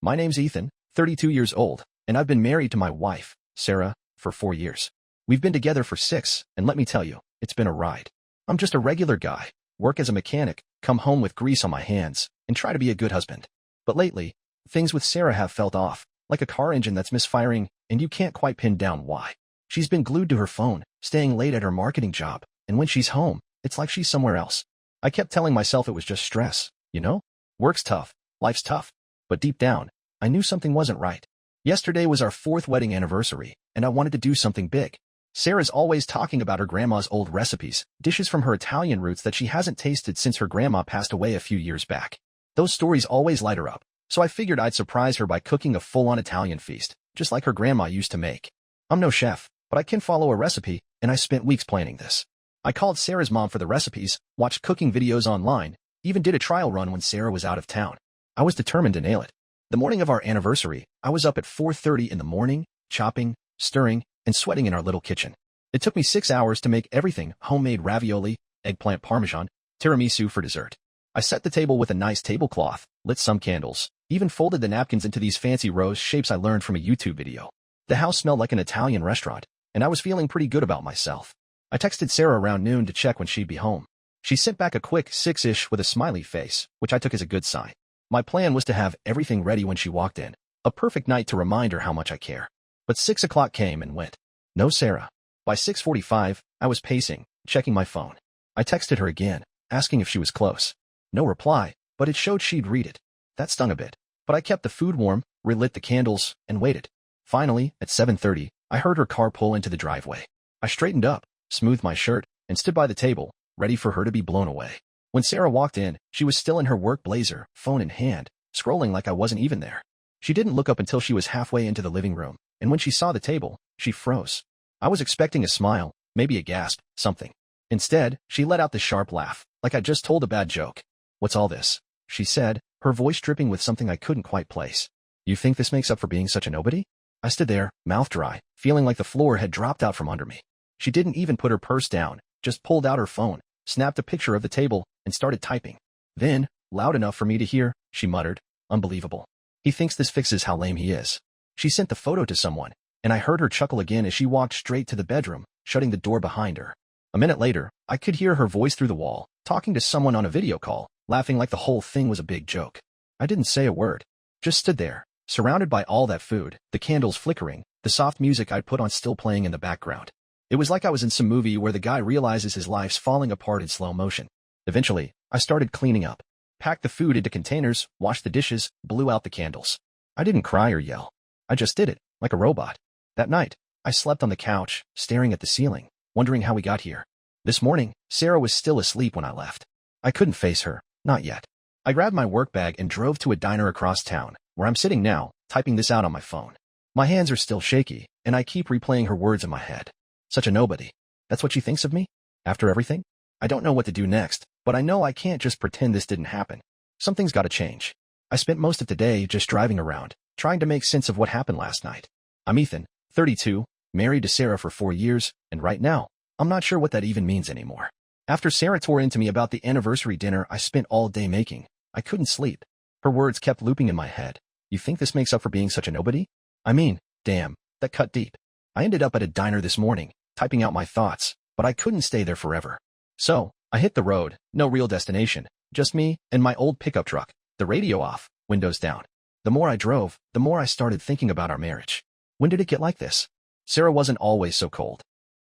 My name's Ethan, 32 years old, and I've been married to my wife, Sarah, for 4 years. We've been together for 6, and let me tell you, it's been a ride. I'm just a regular guy, work as a mechanic, come home with grease on my hands, and try to be a good husband. But lately, things with Sarah have felt off, like a car engine that's misfiring, and you can't quite pin down why. She's been glued to her phone, staying late at her marketing job, and when she's home, it's like she's somewhere else. I kept telling myself it was just stress, you know? Work's tough, life's tough. But deep down, I knew something wasn't right. Yesterday was our 4th wedding anniversary, and I wanted to do something big. Sarah's always talking about her grandma's old recipes, dishes from her Italian roots that she hasn't tasted since her grandma passed away a few years back. Those stories always light her up, so I figured I'd surprise her by cooking a full-on Italian feast, just like her grandma used to make. I'm no chef, but I can follow a recipe, and I spent weeks planning this. I called Sarah's mom for the recipes, watched cooking videos online, even did a trial run when Sarah was out of town. I was determined to nail it. The morning of our anniversary, I was up at 4:30 in the morning, chopping, stirring, and sweating in our little kitchen. It took me 6 hours to make everything: homemade ravioli, eggplant parmesan, tiramisu for dessert. I set the table with a nice tablecloth, lit some candles, even folded the napkins into these fancy rose shapes I learned from a YouTube video. The house smelled like an Italian restaurant, and I was feeling pretty good about myself. I texted Sarah around noon to check when she'd be home. She sent back a quick 6-ish with a smiley face, which I took as a good sign. My plan was to have everything ready when she walked in, a perfect night to remind her how much I care. But 6 o'clock came and went. No Sarah. By 6:45, I was pacing, checking my phone. I texted her again, asking if she was close. No reply, but it showed she'd read it. That stung a bit, but I kept the food warm, relit the candles, and waited. Finally, at 7:30, I heard her car pull into the driveway. I straightened up, smoothed my shirt, and stood by the table, ready for her to be blown away. When Sarah walked in, she was still in her work blazer, phone in hand, scrolling like I wasn't even there. She didn't look up until she was halfway into the living room, and when she saw the table, she froze. I was expecting a smile, maybe a gasp, something. Instead, she let out this sharp laugh, like I just told a bad joke. "What's all this?" she said, her voice dripping with something I couldn't quite place. "You think this makes up for being such a nobody?" I stood there, mouth dry, feeling like the floor had dropped out from under me. She didn't even put her purse down, just pulled out her phone, snapped a picture of the table, and started typing. Then, loud enough for me to hear, she muttered, "Unbelievable. He thinks this fixes how lame he is." She sent the photo to someone, and I heard her chuckle again as she walked straight to the bedroom, shutting the door behind her. A minute later, I could hear her voice through the wall, talking to someone on a video call, laughing like the whole thing was a big joke. I didn't say a word, just stood there, surrounded by all that food, the candles flickering, the soft music I'd put on still playing in the background. It was like I was in some movie where the guy realizes his life's falling apart in slow motion. Eventually, I started cleaning up, packed the food into containers, washed the dishes, blew out the candles. I didn't cry or yell. I just did it, like a robot. That night, I slept on the couch, staring at the ceiling, wondering how we got here. This morning, Sarah was still asleep when I left. I couldn't face her, not yet. I grabbed my work bag and drove to a diner across town, where I'm sitting now, typing this out on my phone. My hands are still shaky, and I keep replaying her words in my head. Such a nobody. That's what she thinks of me? After everything? I don't know what to do next, but I know I can't just pretend this didn't happen. Something's got to change. I spent most of the day just driving around, trying to make sense of what happened last night. I'm Ethan, 32, married to Sarah for 4 years, and right now, I'm not sure what that even means anymore. After Sarah tore into me about the anniversary dinner I spent all day making, I couldn't sleep. Her words kept looping in my head. You think this makes up for being such a nobody? I mean, damn, that cut deep. I ended up at a diner this morning, typing out my thoughts, but I couldn't stay there forever. So, I hit the road, no real destination, just me and my old pickup truck, the radio off, windows down. The more I drove, the more I started thinking about our marriage. When did it get like this? Sarah wasn't always so cold.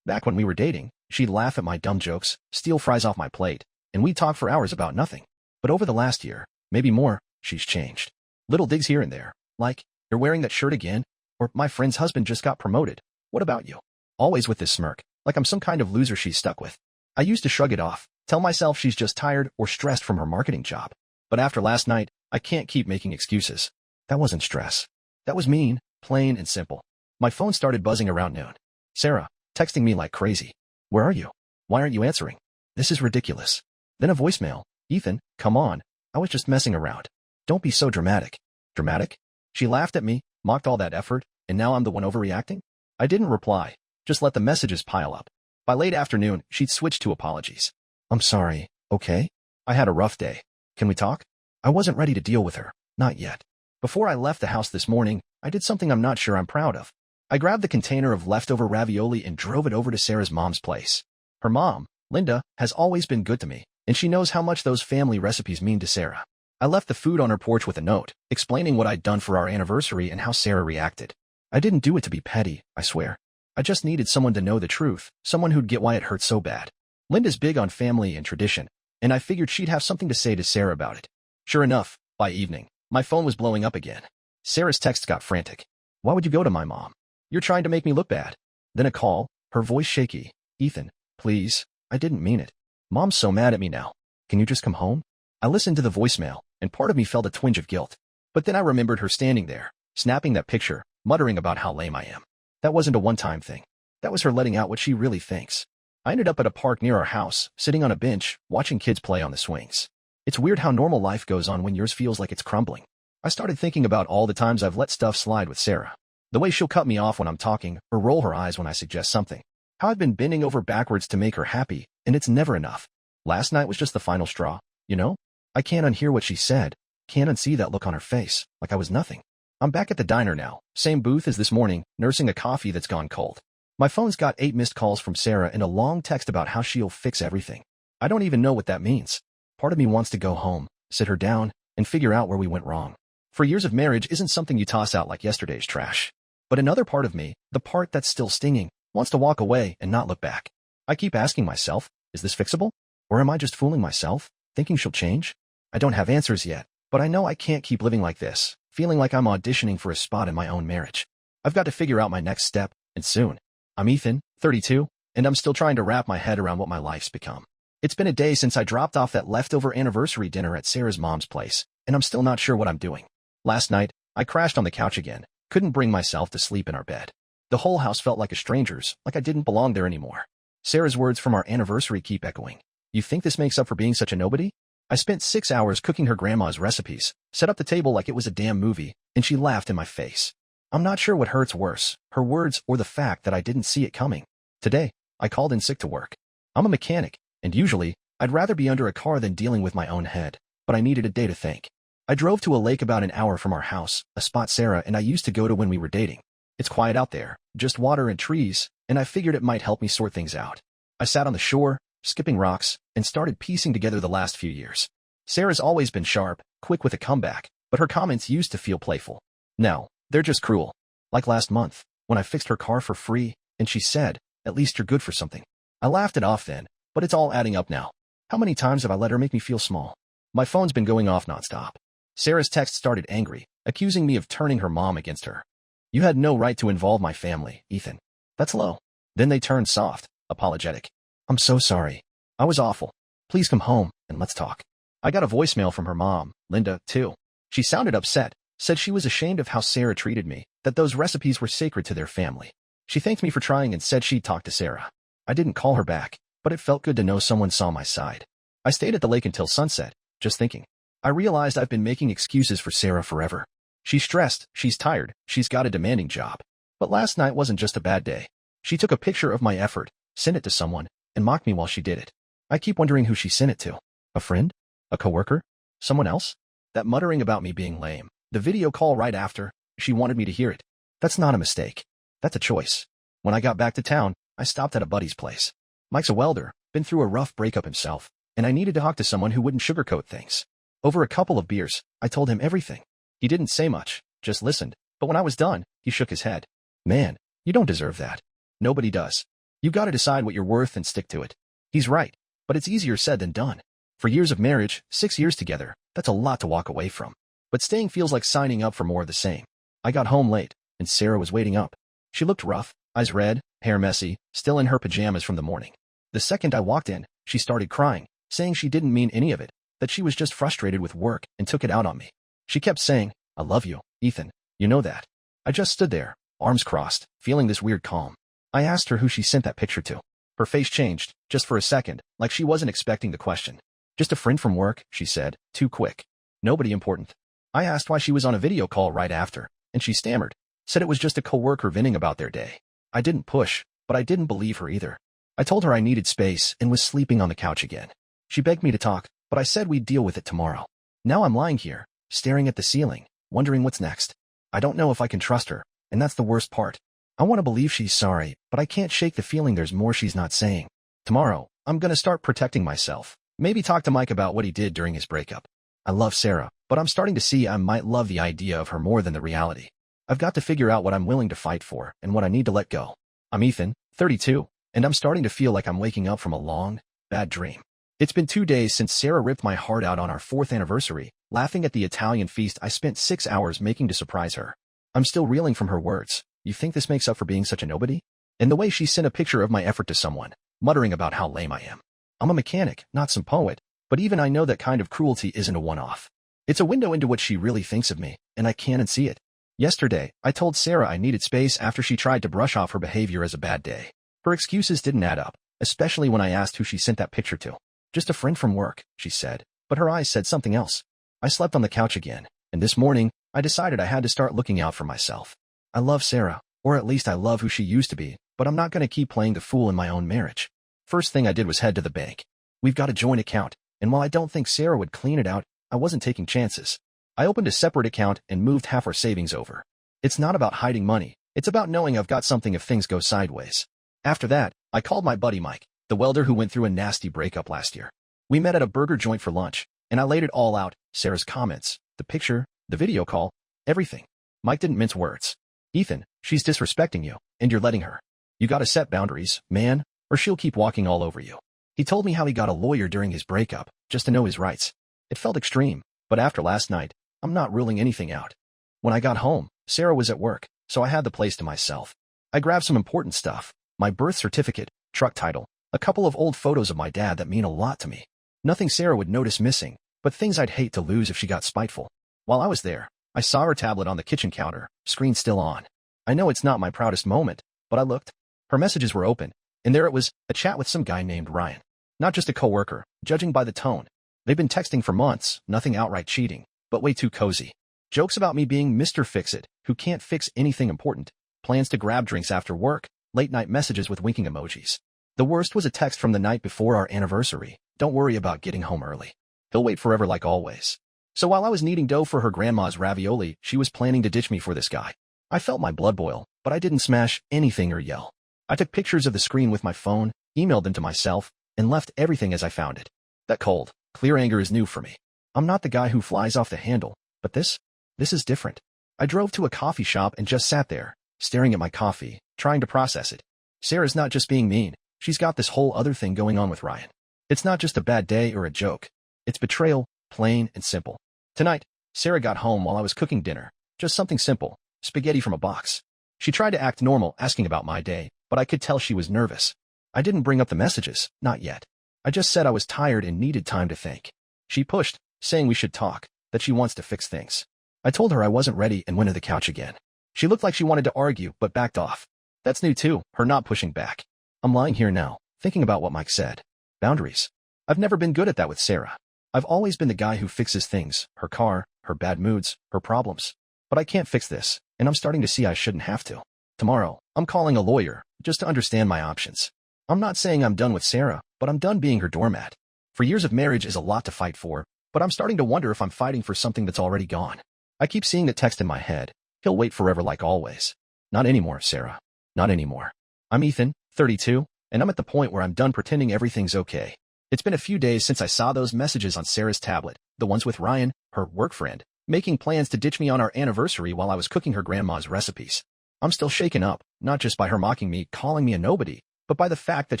Back when we were dating, she'd laugh at my dumb jokes, steal fries off my plate, and we'd talk for hours about nothing. But over the last year, maybe more, she's changed. Little digs here and there, like, "You're wearing that shirt again?" Or, "My friend's husband just got promoted. What about you?" Always with this smirk, like I'm some kind of loser she's stuck with. I used to shrug it off, tell myself she's just tired or stressed from her marketing job. But after last night, I can't keep making excuses. That wasn't stress. That was mean, plain and simple. My phone started buzzing around noon. Sarah, texting me like crazy. "Where are you? Why aren't you answering? This is ridiculous." Then a voicemail. "Ethan, come on. I was just messing around. Don't be so dramatic." Dramatic? She laughed at me, mocked all that effort, and now I'm the one overreacting? I didn't reply, just let the messages pile up. By late afternoon, she'd switched to apologies. "I'm sorry, okay? I had a rough day. Can we talk?" I wasn't ready to deal with her, not yet. Before I left the house this morning, I did something I'm not sure I'm proud of. I grabbed the container of leftover ravioli and drove it over to Sarah's mom's place. Her mom, Linda, has always been good to me, and she knows how much those family recipes mean to Sarah. I left the food on her porch with a note, explaining what I'd done for our anniversary and how Sarah reacted. I didn't do it to be petty, I swear. I just needed someone to know the truth, someone who'd get why it hurt so bad. Linda's big on family and tradition, and I figured she'd have something to say to Sarah about it. Sure enough, by evening, my phone was blowing up again. Sarah's text got frantic. Why would you go to my mom? You're trying to make me look bad. Then a call, her voice shaky. Ethan, please, I didn't mean it. Mom's so mad at me now. Can you just come home? I listened to the voicemail, and part of me felt a twinge of guilt. But then I remembered her standing there, snapping that picture, muttering about how lame I am. That wasn't a one-time thing. That was her letting out what she really thinks. I ended up at a park near our house, sitting on a bench, watching kids play on the swings. It's weird how normal life goes on when yours feels like it's crumbling. I started thinking about all the times I've let stuff slide with Sarah. The way she'll cut me off when I'm talking, or roll her eyes when I suggest something. How I've been bending over backwards to make her happy, and it's never enough. Last night was just the final straw, you know? I can't unhear what she said, can't unsee that look on her face, like I was nothing. I'm back at the diner now, same booth as this morning, nursing a coffee that's gone cold. My phone's got 8 missed calls from Sarah and a long text about how she'll fix everything. I don't even know what that means. Part of me wants to go home, sit her down, and figure out where we went wrong. 4 years of marriage isn't something you toss out like yesterday's trash. But another part of me, the part that's still stinging, wants to walk away and not look back. I keep asking myself, is this fixable? Or am I just fooling myself, thinking she'll change? I don't have answers yet, but I know I can't keep living like this, feeling like I'm auditioning for a spot in my own marriage. I've got to figure out my next step, and soon. I'm Ethan, 32, and I'm still trying to wrap my head around what my life's become. It's been a day since I dropped off that leftover anniversary dinner at Sarah's mom's place, and I'm still not sure what I'm doing. Last night, I crashed on the couch again, couldn't bring myself to sleep in our bed. The whole house felt like a stranger's, like I didn't belong there anymore. Sarah's words from our anniversary keep echoing. You think this makes up for being such a nobody? I spent 6 hours cooking her grandma's recipes, set up the table like it was a damn movie, and she laughed in my face. I'm not sure what hurts worse, her words or the fact that I didn't see it coming. Today, I called in sick to work. I'm a mechanic, and usually, I'd rather be under a car than dealing with my own head, but I needed a day to think. I drove to a lake about an hour from our house, a spot Sarah and I used to go to when we were dating. It's quiet out there, just water and trees, and I figured it might help me sort things out. I sat on the shore, skipping rocks, and started piecing together the last few years. Sarah's always been sharp, quick with a comeback, but her comments used to feel playful. Now, they're just cruel. Like last month, when I fixed her car for free, and she said, at least you're good for something. I laughed it off then, but it's all adding up now. How many times have I let her make me feel small? My phone's been going off nonstop. Sarah's text started angry, accusing me of turning her mom against her. You had no right to involve my family, Ethan. That's low. Then they turned soft, apologetic. I'm so sorry. I was awful. Please come home, and let's talk. I got a voicemail from her mom, Linda, too. She sounded upset, said she was ashamed of how Sarah treated me, that those recipes were sacred to their family. She thanked me for trying and said she'd talk to Sarah. I didn't call her back, but it felt good to know someone saw my side. I stayed at the lake until sunset, just thinking. I realized I've been making excuses for Sarah forever. She's stressed, she's tired, she's got a demanding job. But last night wasn't just a bad day. She took a picture of my effort, sent it to someone, and mocked me while she did it. I keep wondering who she sent it to. A friend? A coworker? Someone else? That muttering about me being lame. The video call right after, she wanted me to hear it. That's not a mistake. That's a choice. When I got back to town, I stopped at a buddy's place. Mike's a welder, been through a rough breakup himself, and I needed to talk to someone who wouldn't sugarcoat things. Over a couple of beers, I told him everything. He didn't say much, just listened, but when I was done, he shook his head. Man, you don't deserve that. Nobody does. You gotta decide what you're worth and stick to it. He's right, but it's easier said than done. For years of marriage, 6 years together, that's a lot to walk away from. But staying feels like signing up for more of the same. I got home late, and Sarah was waiting up. She looked rough, eyes red, hair messy, still in her pajamas from the morning. The second I walked in, she started crying, saying she didn't mean any of it, that she was just frustrated with work and took it out on me. She kept saying, I love you, Ethan, you know that. I just stood there, arms crossed, feeling this weird calm. I asked her who she sent that picture to. Her face changed, just for a second, like she wasn't expecting the question. Just a friend from work, she said, too quick. Nobody important. I asked why she was on a video call right after, and she stammered, said it was just a coworker venting about their day. I didn't push, but I didn't believe her either. I told her I needed space and was sleeping on the couch again. She begged me to talk, but I said we'd deal with it tomorrow. Now I'm lying here, staring at the ceiling, wondering what's next. I don't know if I can trust her, and that's the worst part. I want to believe she's sorry, but I can't shake the feeling there's more she's not saying. Tomorrow, I'm gonna start protecting myself. Maybe talk to Mike about what he did during his breakup. I love Sarah, but I'm starting to see I might love the idea of her more than the reality. I've got to figure out what I'm willing to fight for and what I need to let go. I'm Ethan, 32, and I'm starting to feel like I'm waking up from a long, bad dream. It's been 2 days since Sarah ripped my heart out on our 4th anniversary, laughing at the Italian feast I spent 6 hours making to surprise her. I'm still reeling from her words. You think this makes up for being such a nobody? And the way she sent a picture of my effort to someone, muttering about how lame I am. I'm a mechanic, not some poet, but even I know that kind of cruelty isn't a one-off. It's a window into what she really thinks of me, and I can't see it. Yesterday, I told Sarah I needed space after she tried to brush off her behavior as a bad day. Her excuses didn't add up, especially when I asked who she sent that picture to. Just a friend from work, she said, but her eyes said something else. I slept on the couch again, and this morning, I decided I had to start looking out for myself. I love Sarah, or at least I love who she used to be, but I'm not going to keep playing the fool in my own marriage. First thing I did was head to the bank. We've got a joint account, and while I don't think Sarah would clean it out, I wasn't taking chances. I opened a separate account and moved half our savings over. It's not about hiding money, it's about knowing I've got something if things go sideways. After that, I called my buddy Mike, the welder who went through a nasty breakup last year. We met at a burger joint for lunch, and I laid it all out, Sarah's comments, the picture, the video call, everything. Mike didn't mince words. Ethan, she's disrespecting you, and you're letting her. You gotta set boundaries, man, or she'll keep walking all over you. He told me how he got a lawyer during his breakup, just to know his rights. It felt extreme, but after last night, I'm not ruling anything out. When I got home, Sarah was at work, so I had the place to myself. I grabbed some important stuff, my birth certificate, truck title, a couple of old photos of my dad that mean a lot to me. Nothing Sarah would notice missing, but things I'd hate to lose if she got spiteful. While I was there, I saw her tablet on the kitchen counter, screen still on. I know it's not my proudest moment, but I looked. Her messages were open, and there it was, a chat with some guy named Ryan. Not just a coworker, judging by the tone. They've been texting for months, nothing outright cheating, but way too cozy. Jokes about me being Mr. Fix-It, who can't fix anything important. Plans to grab drinks after work, late-night messages with winking emojis. The worst was a text from the night before our anniversary. Don't worry about getting home early. He'll wait forever like always. So while I was kneading dough for her grandma's ravioli, she was planning to ditch me for this guy. I felt my blood boil, but I didn't smash anything or yell. I took pictures of the screen with my phone, emailed them to myself, and left everything as I found it. That cold, clear anger is new for me. I'm not the guy who flies off the handle, but this is different. I drove to a coffee shop and just sat there, staring at my coffee, trying to process it. Sarah's not just being mean, she's got this whole other thing going on with Ryan. It's not just a bad day or a joke. It's betrayal, plain and simple. Tonight, Sarah got home while I was cooking dinner. Just something simple, spaghetti from a box. She tried to act normal, asking about my day, but I could tell she was nervous. I didn't bring up the messages, not yet. I just said I was tired and needed time to think. She pushed, saying we should talk, that she wants to fix things. I told her I wasn't ready and went to the couch again. She looked like she wanted to argue, but backed off. That's new too, her not pushing back. I'm lying here now, thinking about what Mike said. Boundaries. I've never been good at that with Sarah. I've always been the guy who fixes things, her car, her bad moods, her problems. But I can't fix this, and I'm starting to see I shouldn't have to. Tomorrow, I'm calling a lawyer, just to understand my options. I'm not saying I'm done with Sarah, but I'm done being her doormat. For years of marriage is a lot to fight for, but I'm starting to wonder if I'm fighting for something that's already gone. I keep seeing the text in my head. He'll wait forever like always. Not anymore, Sarah. Not anymore. I'm Ethan, 32, and I'm at the point where I'm done pretending everything's okay. It's been a few days since I saw those messages on Sarah's tablet, the ones with Ryan, her work friend, making plans to ditch me on our anniversary while I was cooking her grandma's recipes. I'm still shaken up, not just by her mocking me, calling me a nobody, but by the fact that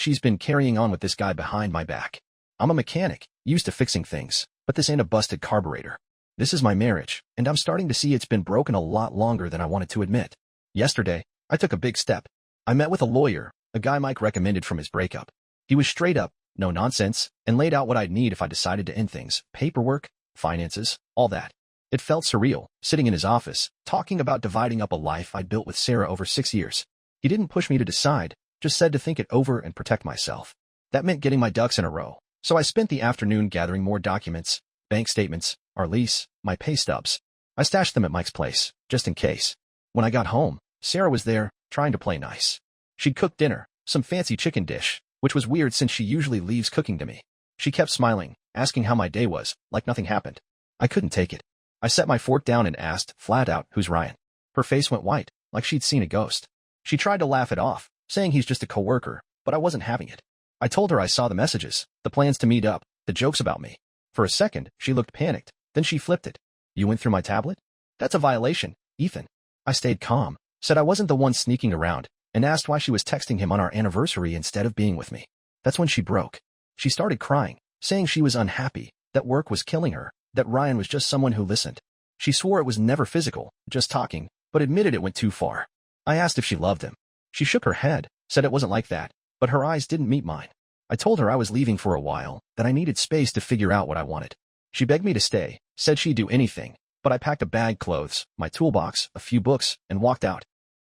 she's been carrying on with this guy behind my back. I'm a mechanic, used to fixing things, but this ain't a busted carburetor. This is my marriage, and I'm starting to see it's been broken a lot longer than I wanted to admit. Yesterday, I took a big step. I met with a lawyer, a guy Mike recommended from his breakup. He was straight up, no nonsense, and laid out what I'd need if I decided to end things, paperwork, finances, all that. It felt surreal, sitting in his office, talking about dividing up a life I'd built with Sarah over 6 years. He didn't push me to decide, just said to think it over and protect myself. That meant getting my ducks in a row. So I spent the afternoon gathering more documents, bank statements, our lease, my pay stubs. I stashed them at Mike's place, just in case. When I got home, Sarah was there, trying to play nice. She'd cooked dinner, some fancy chicken dish, which was weird since she usually leaves cooking to me. She kept smiling, asking how my day was, like nothing happened. I couldn't take it. I set my fork down and asked, flat out, who's Ryan? Her face went white, like she'd seen a ghost. She tried to laugh it off, saying he's just a coworker, but I wasn't having it. I told her I saw the messages, the plans to meet up, the jokes about me. For a second, she looked panicked, then she flipped it. You went through my tablet? That's a violation, Ethan. I stayed calm, said I wasn't the one sneaking around, and asked why she was texting him on our anniversary instead of being with me. That's when she broke. She started crying, saying she was unhappy, that work was killing her, that Ryan was just someone who listened. She swore it was never physical, just talking, but admitted it went too far. I asked if she loved him. She shook her head, said it wasn't like that, but her eyes didn't meet mine. I told her I was leaving for a while, that I needed space to figure out what I wanted. She begged me to stay, said she'd do anything, but I packed a bag, clothes, my toolbox, a few books, and walked out.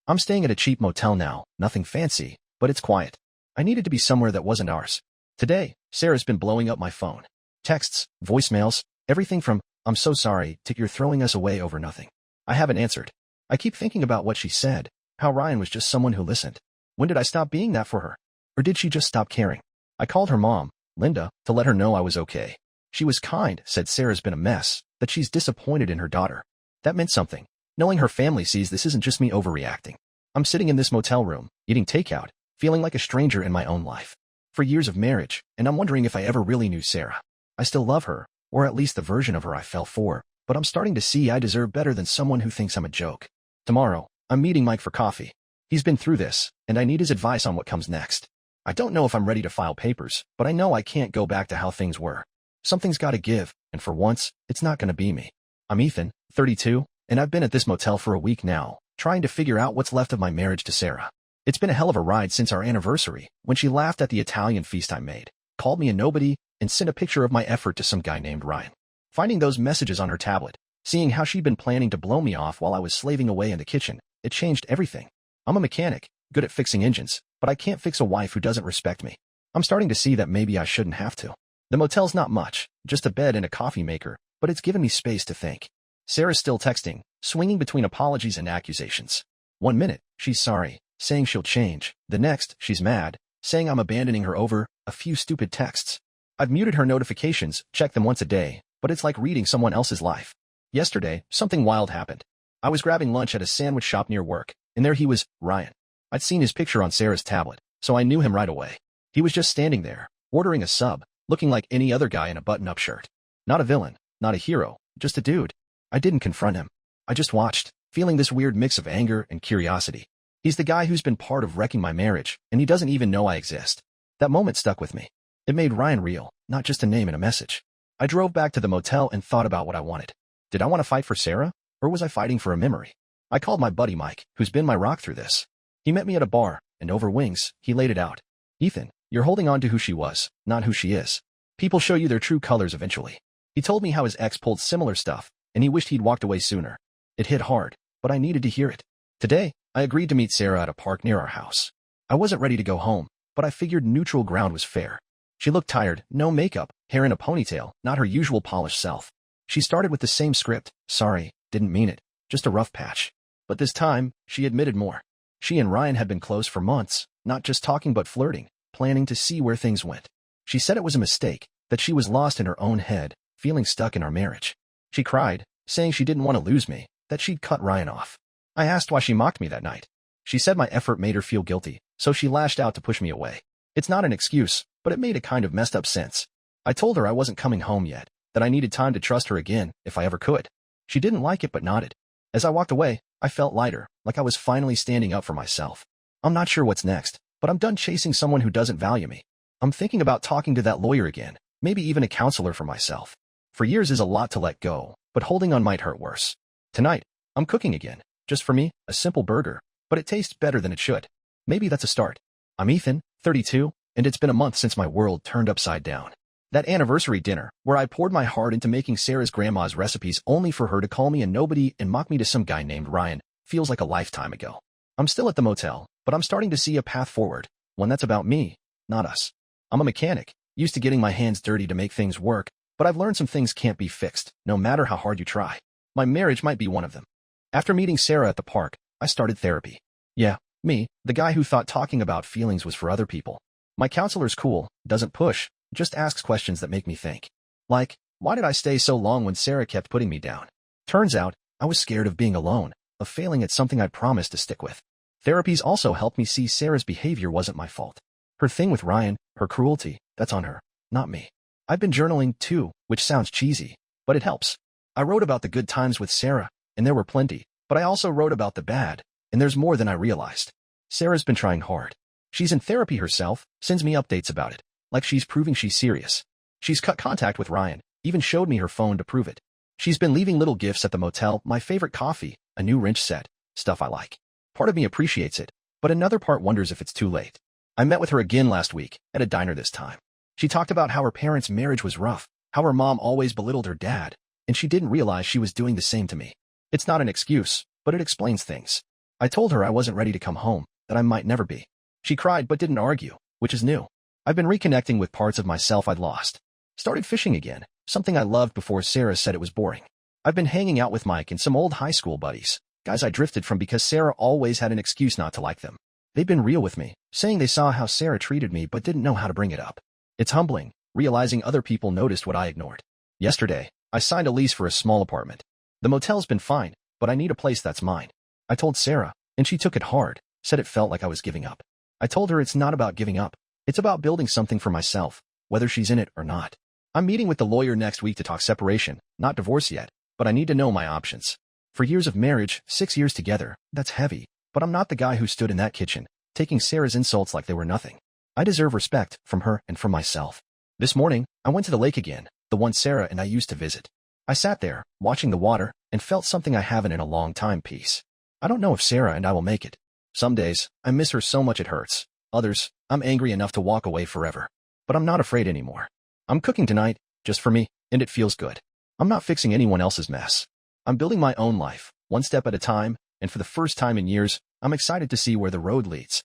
I'm staying at a cheap motel now, nothing fancy, but it's quiet. I needed to be somewhere that wasn't ours. Today, Sarah's been blowing up my phone. Texts, voicemails, everything from, I'm so sorry, to you're throwing us away over nothing. I haven't answered. I keep thinking about what she said, how Ryan was just someone who listened. When did I stop being that for her? Or did she just stop caring? I called her mom, Linda, to let her know I was okay. She was kind, said Sarah's been a mess, that she's disappointed in her daughter. That meant something, knowing her family sees this isn't just me overreacting. I'm sitting in this motel room, eating takeout, feeling like a stranger in my own life. For years of marriage, and I'm wondering if I ever really knew Sarah. I still love her, or at least the version of her I fell for, but I'm starting to see I deserve better than someone who thinks I'm a joke. Tomorrow, I'm meeting Mike for coffee. He's been through this, and I need his advice on what comes next. I don't know if I'm ready to file papers, but I know I can't go back to how things were. Something's got to give, and for once, it's not going to be me. I'm Ethan, 32, and I've been at this motel for a week now, trying to figure out what's left of my marriage to Sarah. It's been a hell of a ride since our anniversary, when she laughed at the Italian feast I made, called me a nobody, and sent a picture of my effort to some guy named Ryan. Finding those messages on her tablet, seeing how she'd been planning to blow me off while I was slaving away in the kitchen, it changed everything. I'm a mechanic, good at fixing engines, but I can't fix a wife who doesn't respect me. I'm starting to see that maybe I shouldn't have to. The motel's not much, just a bed and a coffee maker, but it's given me space to think. Sarah's still texting, swinging between apologies and accusations. 1 minute, she's sorry, saying she'll change. The next, she's mad, saying I'm abandoning her over a few stupid texts. I've muted her notifications, check them once a day, but it's like reading someone else's life. Yesterday, something wild happened. I was grabbing lunch at a sandwich shop near work, and there he was, Ryan. I'd seen his picture on Sarah's tablet, so I knew him right away. He was just standing there, ordering a sub, looking like any other guy in a button-up shirt. Not a villain, not a hero, just a dude. I didn't confront him. I just watched, feeling this weird mix of anger and curiosity. He's the guy who's been part of wrecking my marriage, and he doesn't even know I exist. That moment stuck with me. It made Ryan real, not just a name and a message. I drove back to the motel and thought about what I wanted. Did I want to fight for Sarah, or was I fighting for a memory? I called my buddy Mike, who's been my rock through this. He met me at a bar, and over wings, he laid it out. Ethan, you're holding on to who she was, not who she is. People show you their true colors eventually. He told me how his ex pulled similar stuff, and he wished he'd walked away sooner. It hit hard, but I needed to hear it. Today, I agreed to meet Sarah at a park near our house. I wasn't ready to go home, but I figured neutral ground was fair. She looked tired, no makeup, hair in a ponytail, not her usual polished self. She started with the same script, sorry, didn't mean it, just a rough patch. But this time, she admitted more. She and Ryan had been close for months, not just talking but flirting, planning to see where things went. She said it was a mistake, that she was lost in her own head, feeling stuck in our marriage. She cried, saying she didn't want to lose me, that she'd cut Ryan off. I asked why she mocked me that night. She said my effort made her feel guilty, so she lashed out to push me away. It's not an excuse, but it made a kind of messed up sense. I told her I wasn't coming home yet, that I needed time to trust her again, if I ever could. She didn't like it but nodded. As I walked away, I felt lighter, like I was finally standing up for myself. I'm not sure what's next, but I'm done chasing someone who doesn't value me. I'm thinking about talking to that lawyer again, maybe even a counselor for myself. For years is a lot to let go, but holding on might hurt worse. Tonight, I'm cooking again, just for me, a simple burger, but it tastes better than it should. Maybe that's a start. I'm Ethan, 32, and it's been a month since my world turned upside down. That anniversary dinner, where I poured my heart into making Sarah's grandma's recipes only for her to call me a nobody and mock me to some guy named Ryan, feels like a lifetime ago. I'm still at the motel, but I'm starting to see a path forward, one that's about me, not us. I'm a mechanic, used to getting my hands dirty to make things work, but I've learned some things can't be fixed, no matter how hard you try. My marriage might be one of them. After meeting Sarah at the park, I started therapy. Yeah, me, the guy who thought talking about feelings was for other people. My counselor's cool, doesn't push, just asks questions that make me think. Like, why did I stay so long when Sarah kept putting me down? Turns out, I was scared of being alone, of failing at something I'd promised to stick with. Therapies also helped me see Sarah's behavior wasn't my fault. Her thing with Ryan, her cruelty, that's on her, not me. I've been journaling too, which sounds cheesy, but it helps. I wrote about the good times with Sarah, and there were plenty, but I also wrote about the bad, and there's more than I realized. Sarah's been trying hard. She's in therapy herself, sends me updates about it, like she's proving she's serious. She's cut contact with Ryan, even showed me her phone to prove it. She's been leaving little gifts at the motel, my favorite coffee, a new wrench set, stuff I like. Part of me appreciates it, but another part wonders if it's too late. I met with her again last week, at a diner this time. She talked about how her parents' marriage was rough, how her mom always belittled her dad, and she didn't realize she was doing the same to me. It's not an excuse, but it explains things. I told her I wasn't ready to come home, that I might never be. She cried but didn't argue, which is new. I've been reconnecting with parts of myself I'd lost. Started fishing again, something I loved before Sarah said it was boring. I've been hanging out with Mike and some old high school buddies, guys I drifted from because Sarah always had an excuse not to like them. They've been real with me, saying they saw how Sarah treated me but didn't know how to bring it up. It's humbling, realizing other people noticed what I ignored. Yesterday, I signed a lease for a small apartment. The motel's been fine, but I need a place that's mine. I told Sarah, and she took it hard, said it felt like I was giving up. I told her it's not about giving up. It's about building something for myself, whether she's in it or not. I'm meeting with the lawyer next week to talk separation, not divorce yet, but I need to know my options. For years of marriage, 6 years together, that's heavy, but I'm not the guy who stood in that kitchen, taking Sarah's insults like they were nothing. I deserve respect from her and from myself. This morning, I went to the lake again, the one Sarah and I used to visit. I sat there, watching the water, and felt something I haven't in a long time, peace. I don't know if Sarah and I will make it. Some days, I miss her so much it hurts. Others, I'm angry enough to walk away forever. But I'm not afraid anymore. I'm cooking tonight, just for me, and it feels good. I'm not fixing anyone else's mess. I'm building my own life, one step at a time, and for the first time in years, I'm excited to see where the road leads.